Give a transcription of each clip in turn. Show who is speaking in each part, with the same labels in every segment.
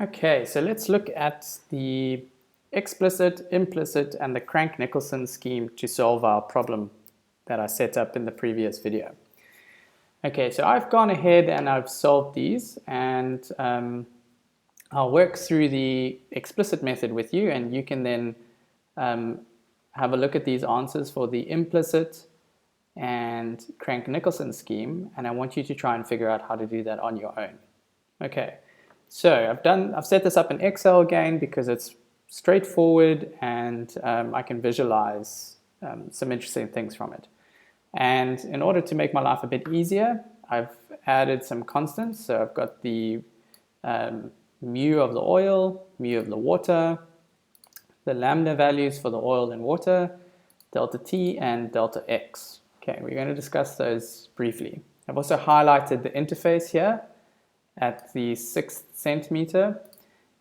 Speaker 1: Okay, so let's look at the explicit, implicit, and the Crank-Nicholson scheme to solve our problem that I set up in the previous video. Okay, so I've gone ahead and I've solved these, and I'll work through the explicit method with you, and you can then have a look at these answers for the implicit and Crank-Nicholson scheme, and I want you to try and figure out how to do that on your own. Okay, so I've set this up in Excel again because it's straightforward and I can visualize some interesting things from it. And in order to make my life a bit easier, I've added some constants. So I've got the mu of the oil, mu of the water, the lambda values for the oil and water, delta T and delta X. Okay, we're going to discuss those briefly. I've also highlighted the interface here at the 6th centimeter,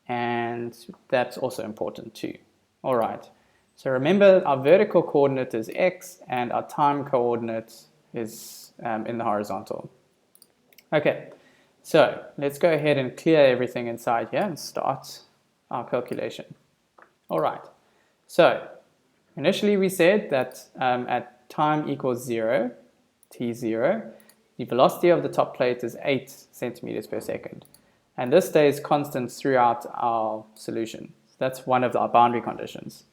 Speaker 1: and that's also important too. All right, so remember our vertical coordinate is X and our time coordinate is in the horizontal. Okay, so let's go ahead and clear everything inside here and start our calculation. All right, so initially we said that at time equals 0, t0, the velocity of the top plate is 8 centimeters per second. And this stays constant throughout our solution. So that's one of our boundary conditions.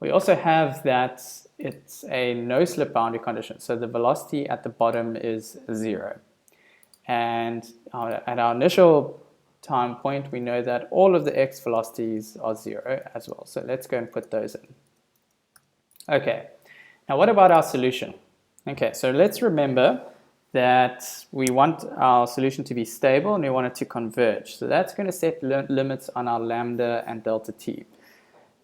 Speaker 1: We also have that it's a no-slip boundary condition. So the velocity at the bottom is 0. And at our initial time point, we know that all of the x velocities are 0 as well. So let's go and put those in. Okay, now what about our solution? Okay, so let's remember that we want our solution to be stable and we want it to converge. So that's going to set limits on our lambda and delta t.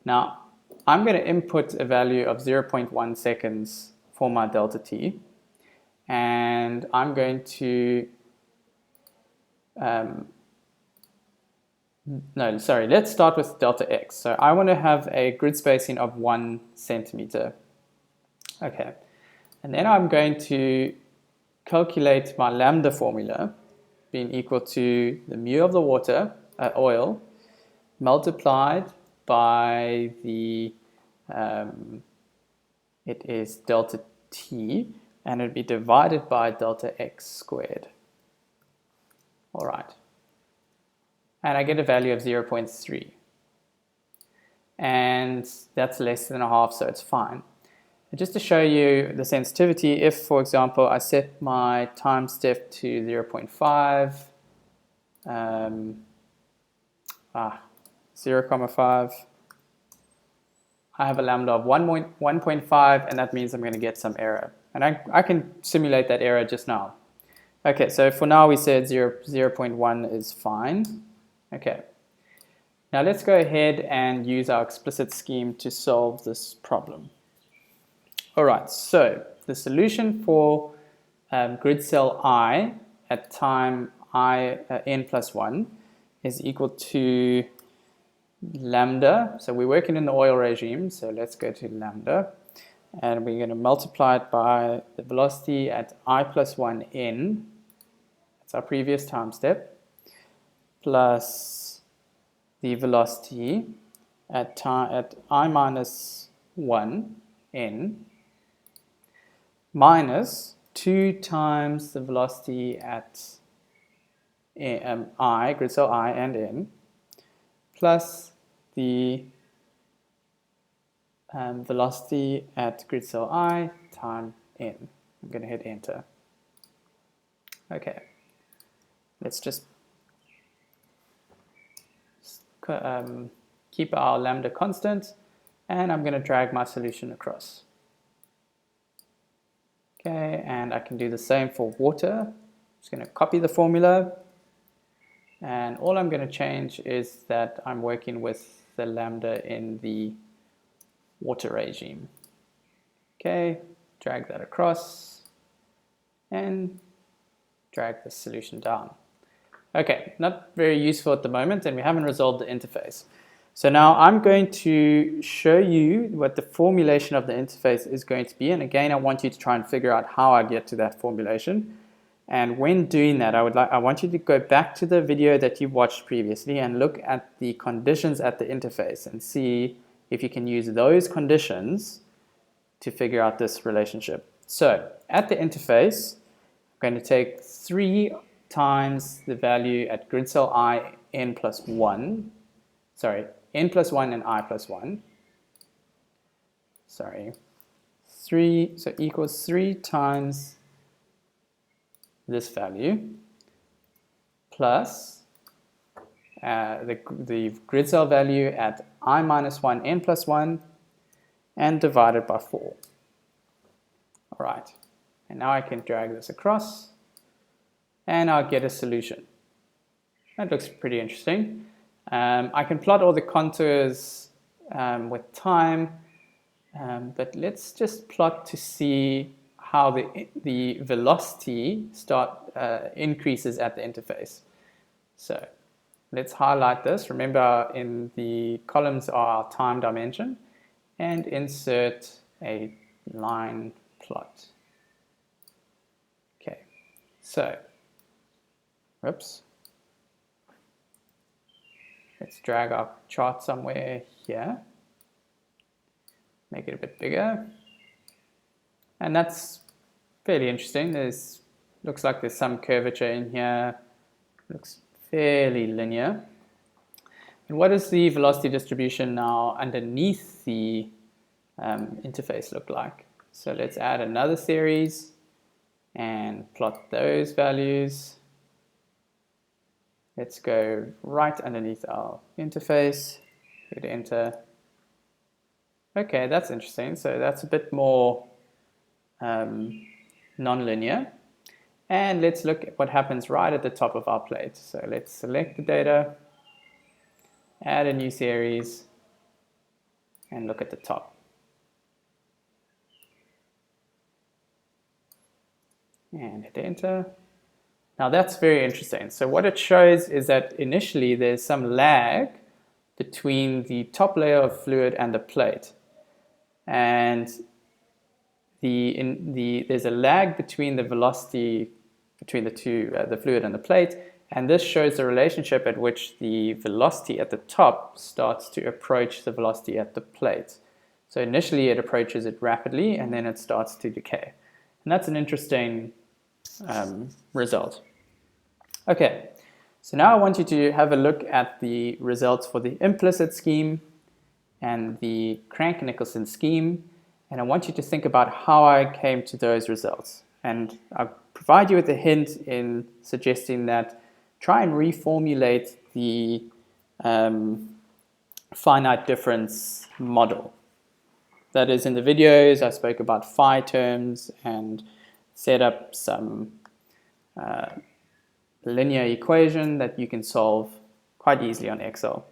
Speaker 1: Now, I'm going to input a value of 0.1 seconds for my delta t, and I'm going to let's start with delta x. So I want to have a grid spacing of 1 centimeter. Okay, and then I'm going to calculate my lambda formula being equal to the mu of the water, oil, multiplied by the, it is delta t, and it would be divided by delta x squared. All right. And I get a value of 0.3. And that's less than a half, so it's fine. And just to show you the sensitivity, if, for example, I set my time step to 0.5, 0.5, I have a lambda of 1.5, and that means I'm going to get some error. And I can simulate that error just now. Okay, so for now we said 0.1 is fine. Okay, now let's go ahead and use our explicit scheme to solve this problem. All right, so the solution for grid cell I at time n plus 1 is equal to lambda. So we're working in the oil regime, so let's go to lambda. And we're going to multiply it by the velocity at I plus 1 n. That's our previous time step. Plus the velocity at I minus 1 n minus 2 times the velocity at I, grid cell I and n, plus the velocity at grid cell I time n. I'm going to hit enter. Okay, let's just keep our lambda constant, and I'm going to drag my solution across. Okay, and I can do the same for water. I'm just going to copy the formula, and all I'm going to change is that I'm working with the lambda in the water regime. Okay, drag that across and drag the solution down. Okay, not very useful at the moment, and we haven't resolved the interface. So now I'm going to show you what the formulation of the interface is going to be, and again I want you to try and figure out how I get to that formulation. And when doing that, I want you to go back to the video that you watched previously and look at the conditions at the interface and see if you can use those conditions to figure out this relationship. So at the interface, I'm going to take 3 times the value at grid cell I n plus 1. Sorry, n plus 1 and I plus 1. Sorry. 3, so equals 3 times this value plus the grid cell value at I minus 1 n plus 1 and divided by 4. All right, and now I can drag this across and I'll get a solution. That looks pretty interesting. I can plot all the contours with time, but let's just plot to see how the velocity increases at the interface. So let's highlight this. Remember, in the columns are our time dimension, and insert a line plot. Okay, so, whoops. Let's drag our chart somewhere here. Make it a bit bigger. And that's fairly interesting. Looks like there's some curvature in here. Looks fairly linear. And what does the velocity distribution now underneath the interface look like? So let's add another series and plot those values. Let's go right underneath our interface, hit enter. Okay, that's interesting. So that's a bit more non-linear. And let's look at what happens right at the top of our plate. So let's select the data, add a new series, and look at the top. And hit enter. Now that's very interesting. So what it shows is that initially there's some lag between the top layer of fluid and the plate. And there's a lag between the velocity between the two, the fluid and the plate, and this shows the relationship at which the velocity at the top starts to approach the velocity at the plate. So initially it approaches it rapidly, and then it starts to decay. And that's an interesting result. Okay, so now I want you to have a look at the results for the implicit scheme and the Crank-Nicholson scheme, and I want you to think about how I came to those results. And I'll provide you with a hint in suggesting that try and reformulate the finite difference model. That is, in the videos I spoke about phi terms and set up some linear equation that you can solve quite easily on Excel.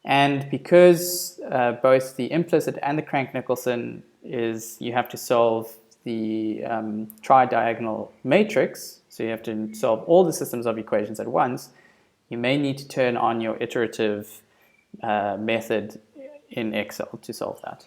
Speaker 1: And because both the implicit and the Crank-Nicholson is you have to solve the tri-diagonal matrix, so you have to solve all the systems of equations at once, you may need to turn on your iterative method in Excel to solve that.